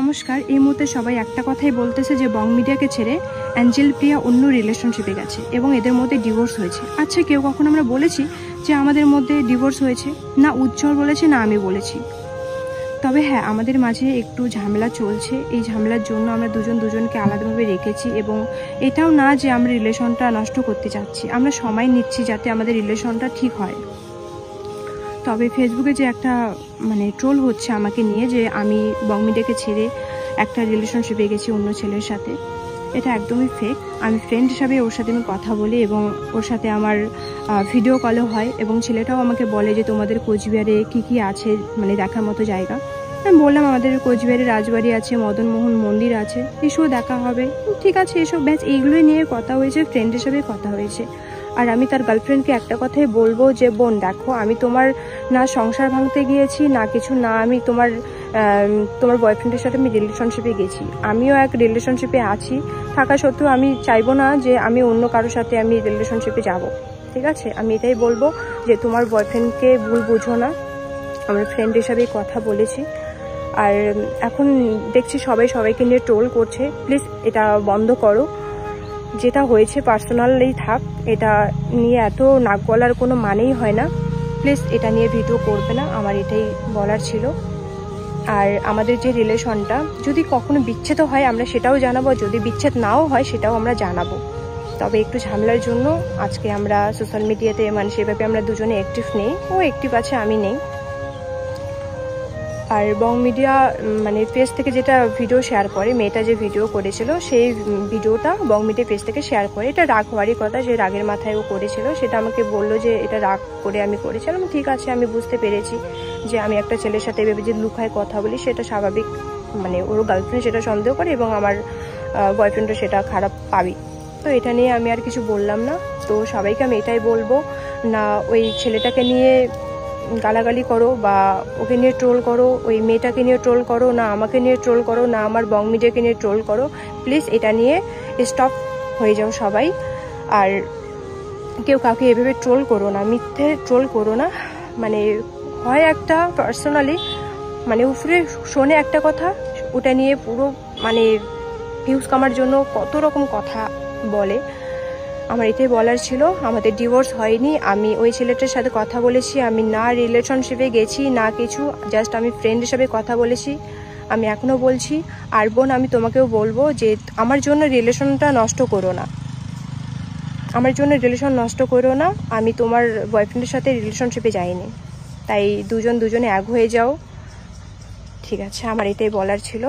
নমস্কার। এই মুহূর্তে সবাই একটা কথাই বলতেছে যে বং মিডিয়াকে ছেড়ে অ্যাঞ্জেল প্রিয়া অন্য রিলেশনশিপে গেছে এবং এদের মধ্যে ডিভোর্স হয়েছে। আচ্ছা, কেউ কখন আমরা বলেছি যে আমাদের মধ্যে ডিভোর্স হয়েছে? না উজ্জ্বল বলেছে, না আমি বলেছি। তবে হ্যাঁ, আমাদের মাঝে একটু ঝামেলা চলছে। এই ঝামেলার জন্য আমরা দুজনকে আলাদাভাবে রেখেছি এবং এটাও না যে আমরা রিলেশনটা নষ্ট করতে চাচ্ছি, আমরা সময় নিচ্ছি যাতে আমাদের রিলেশনটা ঠিক হয়। তবে ফেসবুকে যে একটা ট্রোল হচ্ছে আমাকে নিয়ে যে আমি বং মিডিয়াকে ছেড়ে একটা রিলেশনশিপে গেছি অন্য ছেলের সাথে, এটা একদমই ফেক। আমি ফ্রেন্ড হিসাবে ওর সাথে আমি কথা বলি এবং ওর সাথে আমার ভিডিও কলও হয় এবং ছেলেটাও আমাকে বলে যে তোমাদের কোচবিহারে কী আছে দেখার মতো জায়গা। আমি বললাম আমাদের কোচবিহারে রাজবাড়ি আছে, মদনমোহন মন্দির আছে, এসব দেখা হবে। ঠিক আছে, এসব ব্যাচ এইগুলোই নিয়ে কথা হয়েছে, ফ্রেন্ড হিসাবে কথা হয়েছে। আর আমি তার গার্লফ্রেন্ডকে একটা কথাই বলবো যে বোন দেখো, আমি তোমার না সংসার ভাঙতে গিয়েছি না কিছু, না আমি তোমার বয়ফ্রেন্ডের সাথে আমি রিলেশনশিপে গেছি। আমিও এক রিলেশনশিপে আছি, থাকা সত্ত্বেও আমি চাইবো না যে আমি অন্য কারোর সাথে আমি রিলেশনশিপে যাব। ঠিক আছে, আমি এটাই বলবো যে তোমার বয়ফ্রেন্ডকে ভুল বুঝো না, আমরা ফ্রেন্ড হিসাবেই কথা বলেছি। আর এখন দেখছি সবাইকে নিয়ে ট্রোল করছে, প্লিজ এটা বন্ধ করো। যেটা হয়েছে পার্সোনালি থাক, এটা নিয়ে এত নাক গলার কোনো মানেই হয় না। প্লিজ এটা নিয়ে ভিডিও করবে না, আমার এটাই বলার ছিল। আর আমাদের যে রিলেশনটা যদি কখনো বিচ্ছেদ হয় আমরা সেটাও জানাবো, যদি বিচ্ছেদ নাও হয় সেটাও আমরা জানাবো। তবে একটু ঝামেলার জন্য আজকে আমরা সোশ্যাল মিডিয়াতে সেভাবে আমরা দুজনে অ্যাক্টিভ নেই, ও অ্যাক্টিভ আছে, আমি নেই। আর বং মিডিয়া পেজ থেকে যেটা ভিডিও শেয়ার করে, মেয়েটা যে ভিডিও করেছিল সেই ভিডিওটা বং মিডিয়া পেজ থেকে শেয়ার করে। এটা রাগ হওয়ারই কথা, যে রাগের মাথায় ও করেছিল। সেটা আমাকে বললো যে এটা রাগ করে আমি করেছিলাম। ঠিক আছে, আমি বুঝতে পেরেছি যে আমি একটা ছেলের সাথে ভেবে যে লুকায় কথা বলি সেটা স্বাভাবিক। ওর গার্লফ্রেন্ড সেটা সন্দেহ করে এবং আমার বয়ফ্রেন্ডও সেটা খারাপ পাবি। তো এটা নিয়ে আমি আর কিছু বললাম না। তো সবাইকে আমি এটাই বলবো, না ওই ছেলেটাকে নিয়ে গালাগালি করো বা ওকে নিয়ে ট্রোল করো, ওই মেয়েটাকে নিয়ে ট্রোল করো, না আমাকে নিয়ে ট্রোল করো, না আমার বং মিডিয়াকে নিয়ে ট্রোল করো। প্লিজ এটা নিয়ে স্টপ হয়ে যাও সবাই। আর কেউ কাউকে এভাবে ট্রোল করো না, মিথ্যে ট্রোল করো না। হয় একটা পার্সোনালি উপরে শোনে একটা কথা, ওটা নিয়ে পুরো ভিউজ কামার জন্য কত রকম কথা বলে। আমার এটাই বলার ছিল, আমাদের ডিভোর্স হয়নি। আমি ওই ছেলেটার সাথে কথা বলেছি, আমি না রিলেশনশিপে গেছি না কিছু, জাস্ট আমি ফ্রেন্ড হিসাবে কথা বলেছি। আমি এখনও বলছি। আর বোন, আমি তোমাকেও বলবো যে আমার জন্য রিলেশনটা নষ্ট করো না, আমার জন্য রিলেশন নষ্ট করো না। আমি তোমার বয়ফ্রেন্ডের সাথে রিলেশনশিপে যাইনি, তাই দুজনে এক হয়ে যাও। ঠিক আছে, আমার এটাই বলার ছিল।